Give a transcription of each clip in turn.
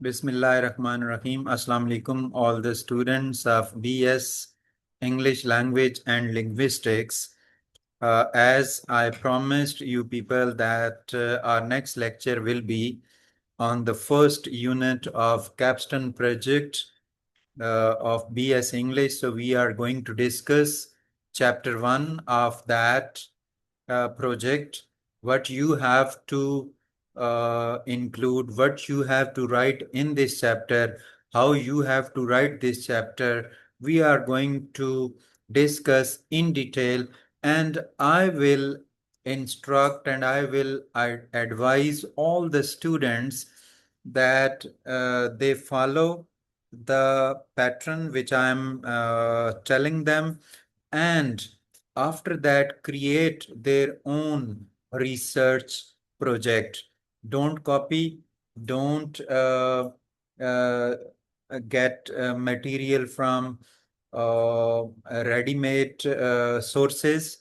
Bismillahirrahmanirrahim. Assalamu alaikum, all the students of BS English Language and Linguistics. As I promised you people that our next lecture will be on the first unit of capstone project of BS English. So we are going to discuss chapter 1 of that project, what you have to include, what you have to write in this chapter, how you have to write this chapter. We are going to discuss in detail, and I will instruct and I will advise all the students that they follow the pattern which I am telling them, and after that create their own research project. Don't copy, don't uh, get material from ready-made sources.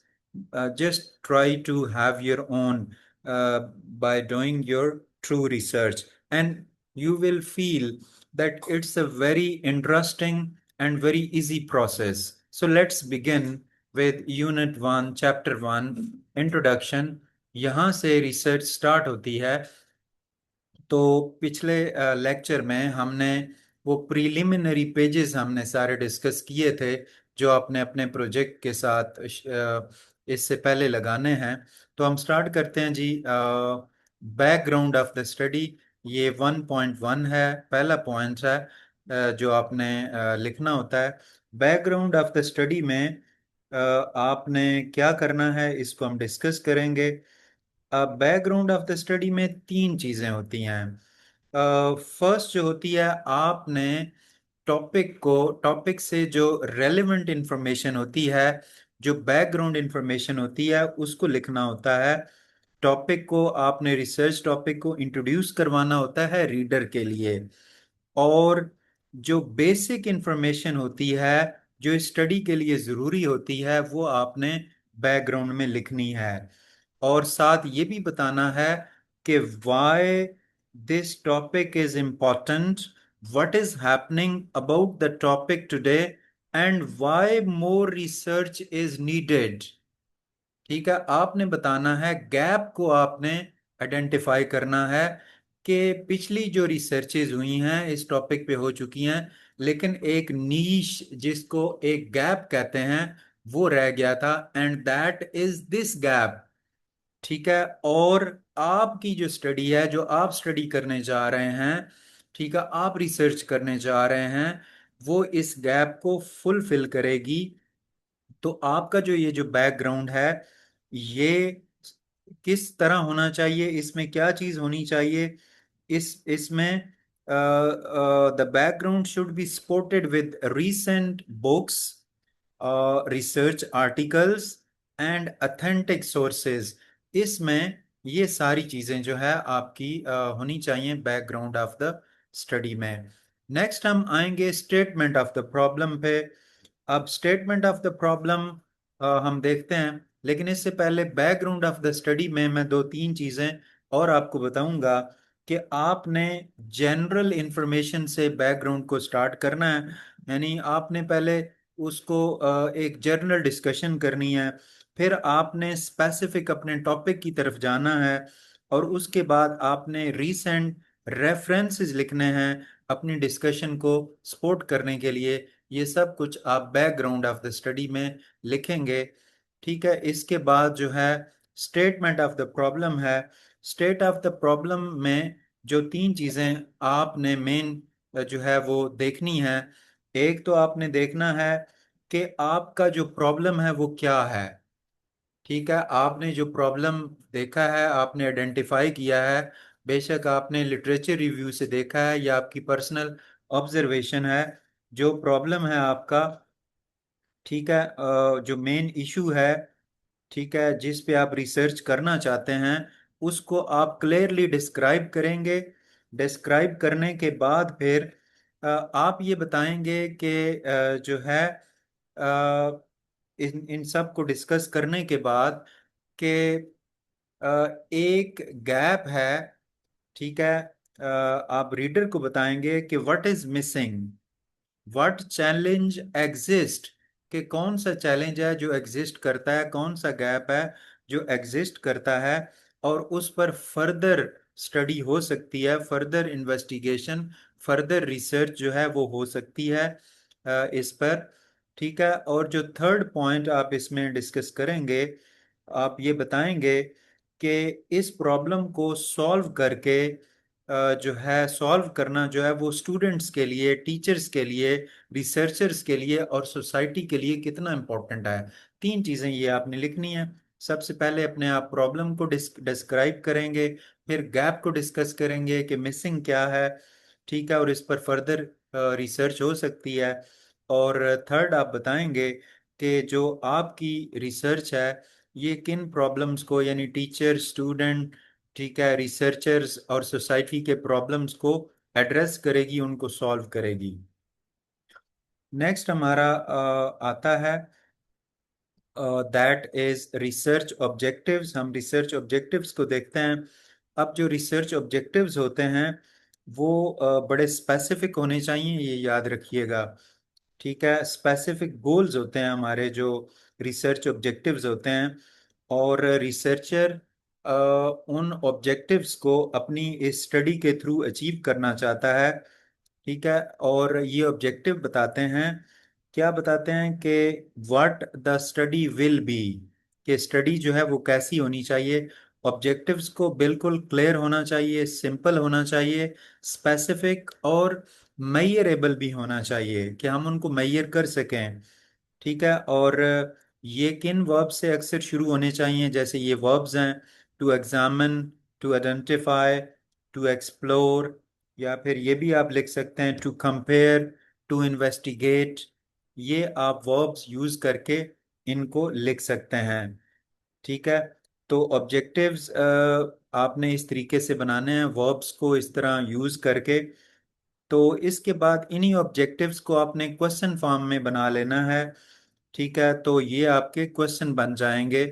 Just try to have your own by doing your true research, and you will feel that it's a very interesting and very easy process. So let's begin with Unit 1, Chapter 1, Introduction. यहाँ से research start होती है। तो पिछले lecture में हमने वो preliminary pages हमने सारे डिस्कस किए थे जो आपने अपने प्रोजेक्ट के साथ इससे पहले लगाने हैं। तो हम स्टार्ट करते हैं जी। बैकग्राउंड ऑफ द स्टडी, ये 1.1 है, पहला पॉइंट है जो आपने लिखना होता है। बैकग्राउंड ऑफ द स्टडी में आपने क्या करना है इसको हम डिस्कस करेंगे। बैकग्राउंड ऑफ द स्टडी में तीन चीजें होती हैं। फर्स्ट जो होती है, आपने टॉपिक से जो रेलेवेंट इंफॉर्मेशन होती है, जो बैकग्राउंड इंफॉर्मेशन होती है, उसको लिखना होता है। टॉपिक को आपने रिसर्च टॉपिक को इंट्रोड्यूस करवाना होता है रीडर के लिए। और जो बेसिक इंफॉर्मेशन होती है जो स्टडी के लिए जरूरी होती है वो आपने बैकग्राउंड में लिखनी है। और साथ ये भी बताना है कि why this topic is important, what is happening about the topic today, and why more research is needed. ठीक है, आपने बताना है, गैप को आपने आइडेंटिफाई करना है कि पिछली जो रिसर्चेज हुई हैं इस टॉपिक पे हो चुकी हैं, लेकिन एक नीश जिसको एक गैप कहते हैं वो रह गया था, and that is this gap. ठीक है, और आपकी जो स्टडी है, जो आप स्टडी करने जा रहे हैं, ठीक है, आप रिसर्च करने जा रहे हैं, वो इस गैप को फुलफिल करेगी। तो आपका जो ये जो बैकग्राउंड है, ये किस तरह होना चाहिए, इसमें क्या चीज होनी चाहिए, इसमें the background should be supported with recent books, research articles and authentic sources. इसमें ये सारी चीजें जो है आपकी होनी चाहिए बैकग्राउंड ऑफ द स्टडी में। नेक्स्ट हम आएंगे स्टेटमेंट ऑफ द प्रॉब्लम पे। अब स्टेटमेंट ऑफ द प्रॉब्लम हम देखते हैं, लेकिन इससे पहले बैकग्राउंड ऑफ द स्टडी में मैं दो तीन चीजें और आपको बताऊंगा कि आपने जनरल इंफॉर्मेशन से बैकग्राउंड को स्टार्ट करना है। यानी आपने पहले उसको एक जर्नल डिस्कशन करनी है, फिर आपने स्पेसिफिक अपने टॉपिक की तरफ जाना है, और उसके बाद आपने रीसेंट रेफरेंसेस लिखने हैं अपनी डिस्कशन को सपोर्ट करने के लिए। ये सब कुछ आप बैकग्राउंड ऑफ द स्टडी में लिखेंगे। ठीक है, इसके बाद जो है स्टेटमेंट ऑफ द प्रॉब्लम है। स्टेट ऑफ द प्रॉब्लम में जो तीन चीजें आपने मेन जो है वो देखनी है। एक तो आपने देखना है कि आपका जो प्रॉब्लम है वो क्या है। ठीक है, आपने जो प्रॉब्लम देखा है, आपने आइडेंटिफाई किया है, बेशक आपने लिटरेचर रिव्यू से देखा है या आपकी पर्सनल ऑब्जर्वेशन है, जो प्रॉब्लम है आपका, ठीक है, जो मेन इशू है, ठीक है, जिस पे आप रिसर्च करना चाहते हैं, उसको आप क्लियरली डिस्क्राइब करेंगे। डिस्क्राइब करने के बाद फिर आप ये बताएंगे कि जो है इन इन सब को डिस्कस करने के बाद कि एक गैप है, ठीक है, आप रीडर को बताएंगे कि what is missing, what challenge exist, कि कौन सा चैलेंज है जो एग्जिस्ट करता है, कौन सा गैप है जो एग्जिस्ट करता है, और उस पर फर्दर स्टडी हो सकती है, फर्दर इन्वेस्टिगेशन, फर्दर रिसर्च जो है वो हो सकती है इस पर। ठीक है, और जो थर्ड पॉइंट आप इसमें डिस्कस करेंगे, आप ये बताएंगे कि इस प्रॉब्लम को सॉल्व करके जो है सॉल्व करना जो है वो स्टूडेंट्स के लिए, टीचर्स के लिए, रिसर्चर्स के लिए और सोसाइटी के लिए कितना इम्पोर्टेंट है। तीन चीजें ये आपने लिखनी है। सबसे पहले अपने आप प्रॉब्लम को डिस्क्राइब करेंगे, फिर गैप को डिस्कस करेंगे कि मिसिंग क्या है, ठीक है, और इस पर फर्दर रिसर्च हो सकती है, और थर्ड आप बताएंगे कि जो आपकी रिसर्च है ये किन प्रॉब्लम्स को, यानी टीचर, स्टूडेंट, ठीक है, रिसर्चर्स और सोसाइटी के प्रॉब्लम्स को एड्रेस करेगी, उनको सॉल्व करेगी। नेक्स्ट हमारा आता है दैट इज रिसर्च ऑब्जेक्टिव्स। हम रिसर्च ऑब्जेक्टिव्स को देखते हैं। अब जो रिसर्च ऑब्जेक्टिव्स होते हैं वो बड़े स्पेसिफिक होने चाहिए, ये याद रखिएगा। ठीक है, स्पेसिफिक गोल्स होते हैं हमारे जो रिसर्च ऑब्जेक्टिव्स होते हैं, और रिसर्चर उन ऑब्जेक्टिव्स को अपनी इस स्टडी के थ्रू अचीव करना चाहता है। ठीक है, और ये ऑब्जेक्टिव बताते हैं, क्या बताते हैं कि what the study will be, कि स्टडी जो है वो कैसी होनी चाहिए। ऑब्जेक्टिव्स को बिल्कुल क्लियर होना चाहिए, सिंपल होना चाहिए, स्पेसिफिक और मेजरेबल भी होना चाहिए कि हम उनको मेजर कर सकें। ठीक है, और ये किन वर्ब से अक्सर शुरू होने चाहिए, जैसे ये वर्ब्स हैं, to examine, to identify, to explore, या फिर ये भी आप लिख सकते हैं टू कंपेयर, टू इन्वेस्टिगेट। ये आप वर्ब्स यूज करके इनको लिख सकते हैं। ठीक है, तो ऑब्जेक्टिव्स आपने इस तरीके से बनाने हैं, वर्ब्स को इस तरह यूज करके। तो इसके बाद इन्हीं ऑब्जेक्टिव्स को आपने क्वेश्चन फॉर्म में बना लेना है। ठीक है, तो ये आपके क्वेश्चन बन जाएंगे,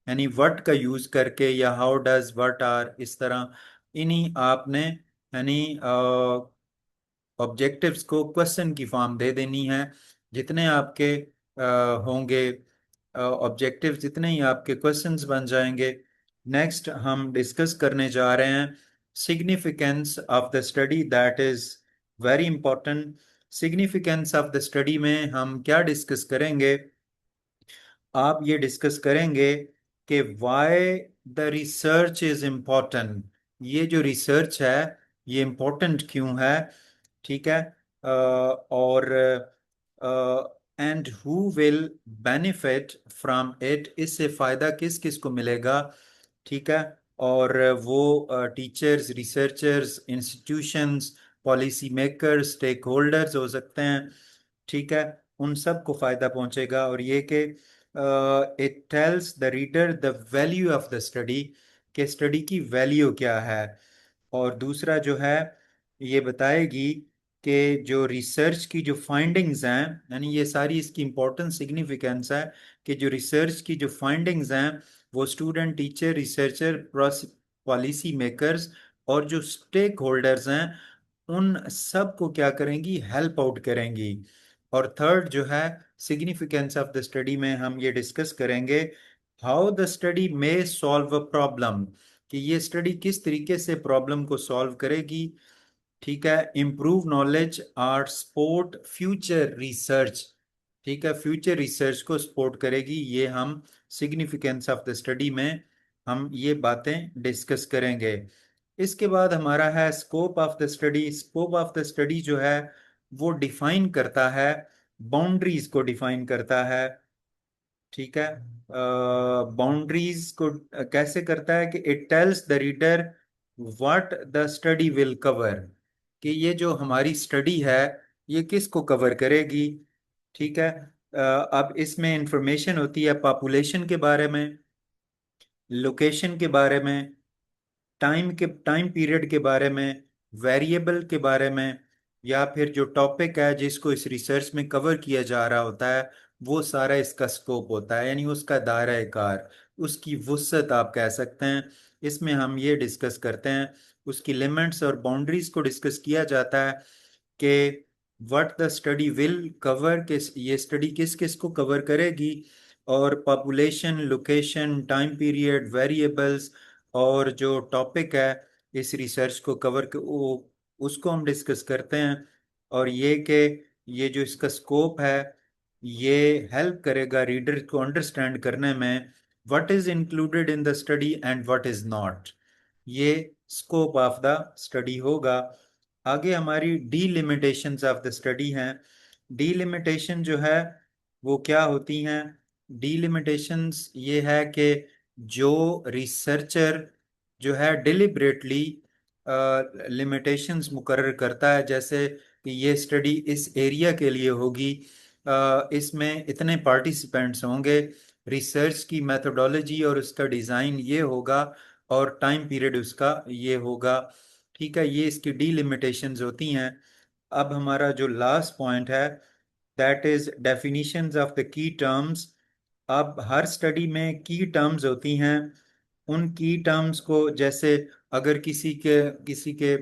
यानी व्हाट का यूज करके या हाउ डज, व्हाट आर, इस तरह इन्हीं आपने यानी ऑब्जेक्टिव्स को क्वेश्चन की फॉर्म दे देनी है। जितने आपके होंगे ऑब्जेक्टिव्स, जितने ही आपके क्वेश्चंस बन जाएंगे। नेक्स्ट हम डिस्कस करने जा रहे हैं significance of the study, that is very important. Significance of the study में हम क्या डिस्कस करेंगे, आप ये डिस्कस करेंगे कि why the research is important, ये जो रिसर्च है ये इम्पोर्टेंट क्यों है। ठीक है, और and who will benefit from it, इससे फायदा किस किस को मिलेगा। ठीक है, और वो teachers, researchers, institutions, policy makers, stakeholders हो सकते हैं। ठीक है, उन सब को फायदा पहुंचेगा, और ये कि it tells the reader the value of the study, कि स्टडी की वैल्यू क्या है। और दूसरा जो है ये बताएगी कि जो रिसर्च की जो फाइंडिंग्स हैं, यानी ये सारी इसकी इंपॉर्टेंस, सिग्निफिकेंस है कि जो रिसर्च की जो फाइंडिंग्स हैं वो student, teacher, researcher, policy makers और जो स्टेक होल्डर्स हैं उन सब को क्या करेंगी, हेल्प आउट करेंगी। और थर्ड जो है सिग्निफिकेंस ऑफ द स्टडी में हम ये डिस्कस करेंगे हाउ द स्टडी में सॉल्व अ प्रॉब्लम, कि ये स्टडी किस तरीके से प्रॉब्लम को सॉल्व करेगी। ठीक है, इम्प्रूव नॉलेज और सपोर्ट फ्यूचर रिसर्च, ठीक है, फ्यूचर रिसर्च को सपोर्ट करेगी। ये हम सिग्निफिकेंस ऑफ द स्टडी में हम ये बातें डिस्कस करेंगे। इसके बाद हमारा है scope of the study. Scope of the study जो है वो डिफाइन करता है, बाउंड्रीज को डिफाइन करता है। ठीक है, बाउंड्रीज को कैसे करता है कि it tells the reader what the study will cover, कि ये जो हमारी स्टडी है ये किसको कवर करेगी। ठीक है, अब इसमें इंफॉर्मेशन होती है पॉपुलेशन के बारे में, लोकेशन के बारे में, टाइम पीरियड के बारे में, वेरिएबल के बारे में, या फिर जो टॉपिक है जिसको इस रिसर्च में कवर किया जा रहा होता है वो सारा इसका स्कोप होता है, यानी उसका दायरा कार, उसकी वुसअत आप कह सकते हैं। इसमें हम ये डिस्कस करते हैं उसकी लिमिट्स और बाउंड्रीज को डिस्कस किया जाता है कि what the study will cover, किस ये स्टडी किस किस को कवर करेगी, और population, location, time period, variables, और जो टॉपिक है इस रिसर्च को कवर वो उसको हम डिस्कस करते हैं। और ये कि ये जो इसका स्कोप है ये हेल्प करेगा रीडर को अंडरस्टैंड करने में what is included in the study and what is not. ये स्कोप ऑफ द स्टडी होगा। आगे हमारी डीलिमिटेशंस ऑफ द स्टडी हैं। डीलिमिटेशन जो है वो क्या होती हैं? डीलिमिटेशंस ये है कि जो रिसर्चर जो है डिलिबरेटली लिमिटेशंस मुकर्रर करता है, जैसे कि ये स्टडी इस एरिया के लिए होगी, इसमें इतने पार्टिसिपेंट्स होंगे, रिसर्च की मेथोडोलॉजी और उसका डिज़ाइन ये होगा, और टाइम पीरियड उसका ये होगा। ठीक है, ये इसकी डीलिमिटेशंस होती हैं। अब हमारा जो लास्ट पॉइंट है that is definitions of the key terms. अब हर स्टडी में की टर्म्स होती हैं। उन की टर्म्स को, जैसे अगर किसी के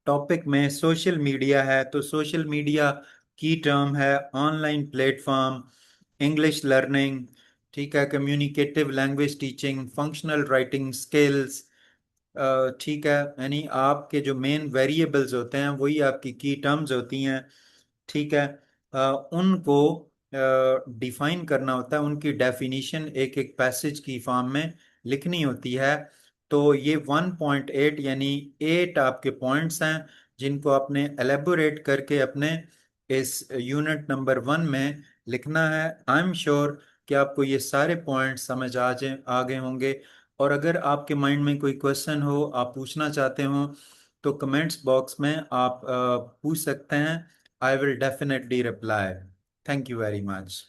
टॉपिक में सोशल मीडिया है तो सोशल मीडिया की टर्म है ऑनलाइन प्लेटफॉर्म, इंग्लिश लर्निंग, ठीक है, communicative language teaching, functional writing skills. ठीक है, यानी आपके जो मेन वेरिएबल्स होते हैं वही आपकी की टर्म्स होती हैं। ठीक है, उनको डिफाइन करना होता है, उनकी डेफिनेशन एक एक पैसेज की फॉर्म में लिखनी होती है। तो ये 1.8 यानी 8 आपके पॉइंट्स हैं जिनको आपने एलेबोरेट करके अपने इस यूनिट नंबर 1 में लिखना है। आई एम श्योर कि आपको ये सारे पॉइंट्स समझ आ गए होंगे। और अगर आपके माइंड में कोई क्वेश्चन हो, आप पूछना चाहते हो, तो कमेंट्स बॉक्स में आप पूछ सकते हैं। I will definitely reply. Thank you very much.